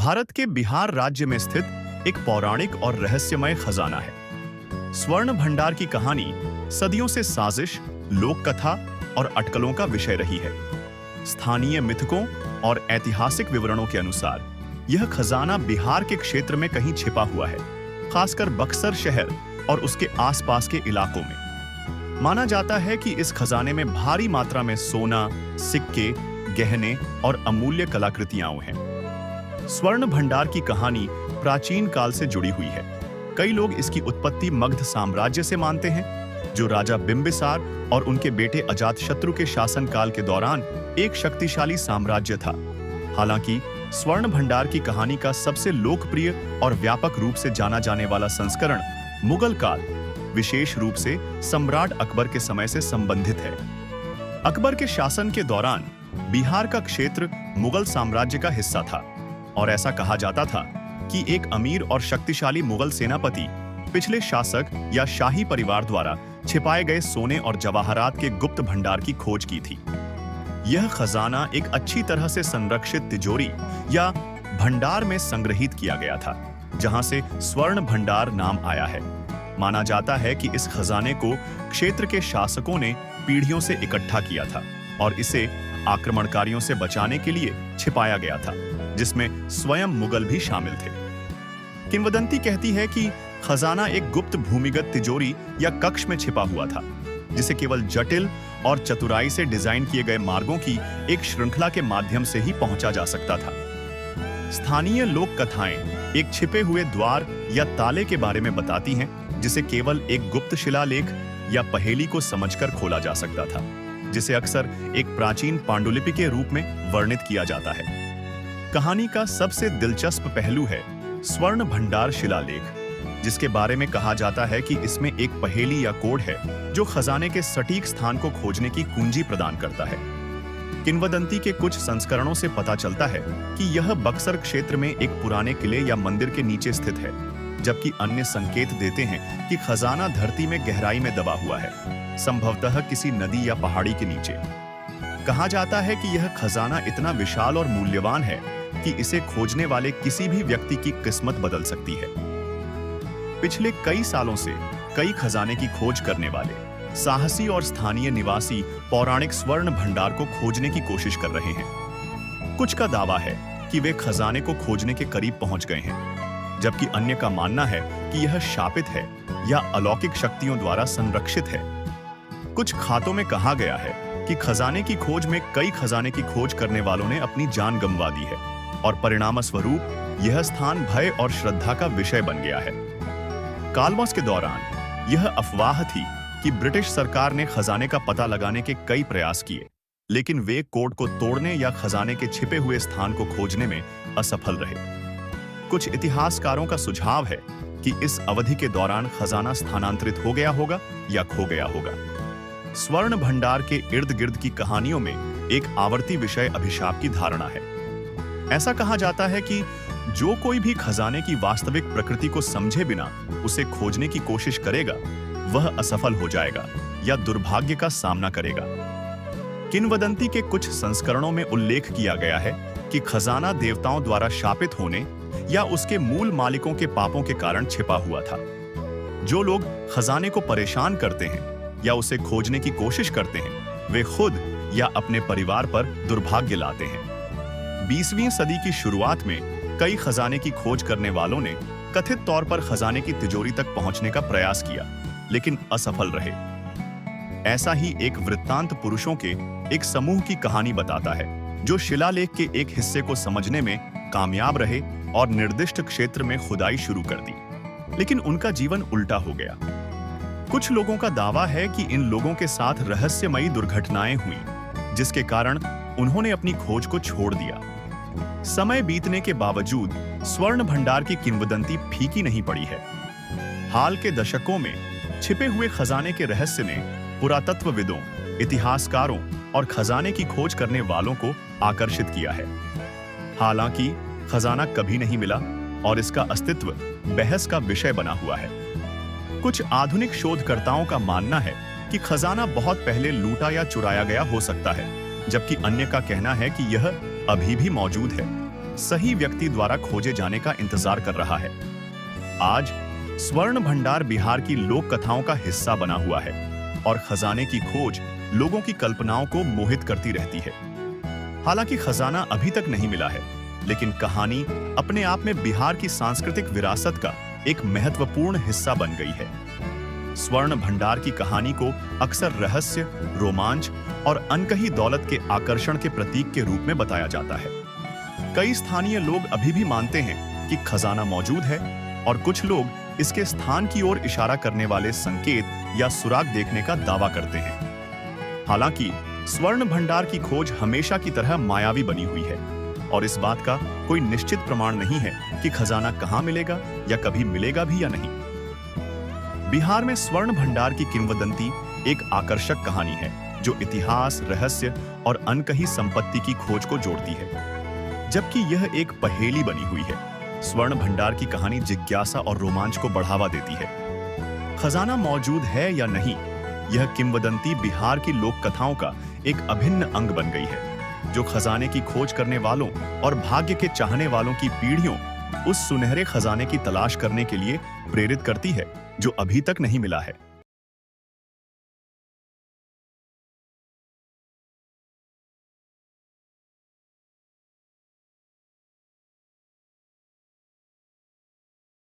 भारत के बिहार राज्य में स्थित एक पौराणिक और रहस्यमय खजाना है। स्वर्ण भंडार की कहानी सदियों से साजिश, लोक कथा और अटकलों का विषय रही है। स्थानीय मिथकों और ऐतिहासिक विवरणों के अनुसार यह खजाना बिहार के क्षेत्र में कहीं छिपा हुआ है, खासकर बक्सर शहर और उसके आसपास के इलाकों में। माना जाता है कि इस खजाने में भारी मात्रा में सोना, सिक्के, गहने और अमूल्य कलाकृतियां हैं। स्वर्ण भंडार की कहानी प्राचीन काल से जुड़ी हुई है। कई लोग इसकी उत्पत्ति मगध साम्राज्य से मानते हैं, जो राजा बिंबिसार और उनके बेटे अजातशत्रु के शासनकाल के दौरान एक शक्तिशाली साम्राज्य था। हालांकि स्वर्ण भंडार की कहानी का सबसे लोकप्रिय और व्यापक रूप से जाना जाने वाला संस्करण मुगल काल, विशेष रूप से सम्राट अकबर के समय से संबंधित है। अकबर के शासन के दौरान बिहार का क्षेत्र मुगल साम्राज्य का हिस्सा था और ऐसा कहा जाता था कि एक अमीर और शक्तिशाली मुगल सेनापति पिछले शासक या शाही परिवार द्वारा छिपाए गए सोने और जवाहरात के गुप्त भंडार की खोज की थी। यह खजाना एक अच्छी तरह से संरक्षित तिजोरी या भंडार में संग्रहित किया गया था, जहां से स्वर्ण भंडार नाम आया है। माना जाता है कि इस खजाने को क्षेत्र के शासकों ने पीढ़ियों से इकट्ठा किया था और इसे आक्रमणकारियों से बचाने के लिए छिपाया गया था, जिसमें स्वयं मुगल भी शामिल थे। किंवदंती कहती है कि खजाना एक गुप्त भूमिगत तिजोरी या कक्ष में छिपा हुआ था, जिसे केवल जटिल और चतुराई से डिजाइन किए गए मार्गों की एक श्रृंखला के माध्यम से ही पहुंचा जा सकता था। स्थानीय लोक कथाएं एक छिपे हुए द्वार या ताले के बारे में बताती हैं, जिसे केवल एक गुप्त शिलालेख या पहेली को समझकर खोला जा सकता था, जिसे अक्सर एक प्राचीन पांडुलिपि के रूप में वर्णित किया जाता है। कहानी का सबसे दिलचस्प पहलू है स्वर्ण भंडार शिलालेख, जिसके बारे में कहा जाता है कि इसमें एक पहेली या कोड है जो खजाने के सटीक स्थान को खोजने की कुंजी प्रदान करता है। किंवदंती के कुछ संस्करणों से पता चलता है कि यह बक्सर क्षेत्र में एक पुराने किले या मंदिर के नीचे स्थित है, जबकि अन्य संकेत देते हैं कि खजाना धरती में गहराई में दबा हुआ है, संभवतः किसी नदी या पहाड़ी के नीचे। कहा जाता है कि यह खजाना इतना विशाल और मूल्यवान है कि इसे खोजने वाले किसी भी व्यक्ति की किस्मत बदल सकती है। पिछले कई सालों से कई खजाने की खोज करने वाले साहसी और स्थानीय निवासी पौराणिक स्वर्ण भंडार को खोजने की कोशिश कर रहे हैं। कुछ का दावा है कि वे खजाने को खोजने के करीब पहुंच गए हैं, जबकि अन्य का मानना है कि यह शापित है या अलौकिक शक्तियों द्वारा संरक्षित है। कुछ खातों में कहा गया है कि खजाने की खोज में कई खजाने की खोज करने वालों ने अपनी जान गंवा दी है और परिणामस्वरूप यह स्थान भय और श्रद्धा का विषय बन गया है। कालवास के दौरान यह अफवाह थी कि ब्रिटिश सरकार ने खजाने का पता लगाने के कई प्रयास किए, लेकिन वे कोड को तोड़ने या खजाने के छिपे हुए स्थान को खोजने में असफल रहे। कुछ इतिहासकारों का सुझाव है कि इस अवधि के दौरान खजाना स्थानांतरित हो गया होगा या खो गया होगा। स्वर्ण भंडार के इर्द गिर्द की कहानियों में एक आवर्ती विषय अभिशाप की धारणा है। ऐसा कहा जाता है कि जो कोई भी खजाने की वास्तविक प्रकृति को समझे बिना उसे खोजने की कोशिश करेगा, वह असफल हो जाएगा या दुर्भाग्य का सामना करेगा। किंवदंती के कुछ संस्करणों में उल्लेख किया गया है कि खजाना देवताओं द्वारा शापित होने या उसके मूल मालिकों के पापों के कारण छिपा हुआ था। जो लोग खजाने को परेशान करते हैं या उसे खोजने की कोशिश करते हैं, वे खुद या अपने परिवार पर दुर्भाग्य लाते हैं। 20वीं सदी की शुरुआत में कई खजाने की खोज करने वालों ने कथित तौर पर खजाने की तिजोरी तक पहुंचने का प्रयास किया, लेकिन असफल रहे। ऐसा ही एक वृत्तांत पुरुषों के एक समूह की कहानी बताता है, जो शिलालेख के एक हिस्से को समझने में कामयाब रहे और निर्दिष्ट क्षेत्र में खुदाई शुरू कर दी, लेकिन उनका जीवन उल्टा हो गया। कुछ लोगों का दावा है कि इन लोगों के साथ रहस्यमयी दुर्घटनाएं हुई, जिसके कारण उन्होंने अपनी खोज को छोड़ दिया। समय बीतने के बावजूद स्वर्ण भंडार की किंवदंती फीकी नहीं पड़ी है। हाल के दशकों में छिपे हुए खजाने के रहस्य ने पुरातत्वविदों, इतिहासकारों और खजाने की खोज करने वालों को आकर्षित किया है। हालांकि खजाना कभी नहीं मिला और इसका अस्तित्व बहस का विषय बना हुआ है। कुछ आधुनिक शोधकर्ताओं का मानना है कि खजाना बहुत पहले लूटा या चुराया गया हो सकता है, जबकि अन्य का कहना है कि यह अभी भी मौजूद है। सही व्यक्ति द्वारा खोजे जाने का इंतजार कर रहा है। आज स्वर्ण भंडार बिहार की लोक कथाओं का हिस्सा बना हुआ है और खजाने की खोज लोगों की कल्पनाओं को मोहित करती रहती है। हालांकि खजाना अभी तक नहीं मिला है, लेकिन कहानी अपने आप में बिहार की सांस्कृतिक विरासत का एक महत्वपूर्ण हिस्सा बन गई है। स्वर्ण भंडार की कहानी को अक्सर रहस्य, रोमांच और अनकही दौलत के आकर्षण के प्रतीक के रूप में बताया जाता है। कई स्थानीय लोग अभी भी मानते हैं कि खजाना मौजूद है और कुछ लोग इसके स्थान की ओर इशारा करने वाले संकेत या सुराग देखने का दावा करते हैं। हालांकि स्वर्ण भंडार की खोज हमेशा की तरह मायावी बनी हुई है और इस बात का कोई निश्चित प्रमाण नहीं है कि खजाना कहां मिलेगा या कभी मिलेगा भी या नहीं। बिहार में स्वर्ण भंडार की किंवदंती एक आकर्षक कहानी है जो इतिहास, रहस्य और अनकही संपत्ति की खोज को जोड़ती है। जबकि यह एक पहेली बनी हुई है, स्वर्ण भंडार की कहानी जिज्ञासा और रोमांच को बढ़ावा देती है। खजाना मौजूद है या नहीं, यह किंवदंती बिहार की लोक कथाओं का एक अभिन्न अंग बन गई है, जो खजाने की खोज करने वालों और भाग्य के चाहने वालों की पीढ़ियों उस सुनहरे खजाने की तलाश करने के लिए प्रेरित करती है जो अभी तक नहीं मिला है।